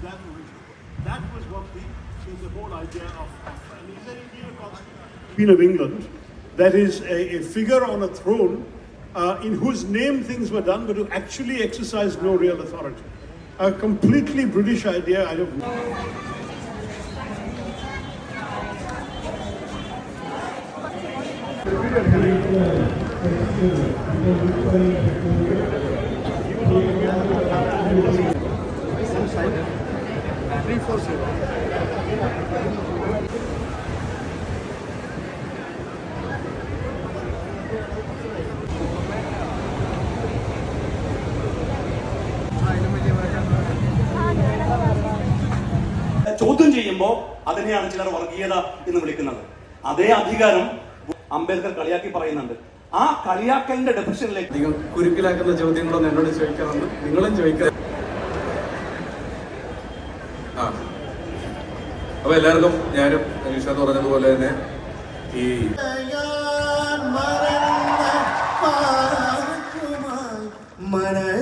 that original. That was what the whole idea of and he's an Indian constitution. Queen of England, that is a figure on a throne in whose name things were done, but who actually exercised no real authority. A completely British idea. I don't know. ചോദ്യം ചെയ്യുമ്പോൾ അതിനെയാണ് ചിലർ വർഗീയത എന്ന് വിളിക്കുന്നത്. അതേ അധികാരം അംബേദ്കർ കളിയാക്കി പറയുന്നുണ്ട്. ആ കളിയാക്കലിന്റെ ഡെഫിനിഷനിലേക്ക് അധികം കുരുക്കിലാക്കുന്ന ചോദ്യങ്ങളൊന്നും എന്നോട് ചോദിക്കാറുണ്ട്, നിങ്ങളും ചോദിക്കാം. അപ്പൊ എല്ലാവർക്കും ഞാനും നിഷാദ് പറഞ്ഞതുപോലെ തന്നെ ഈ മരണ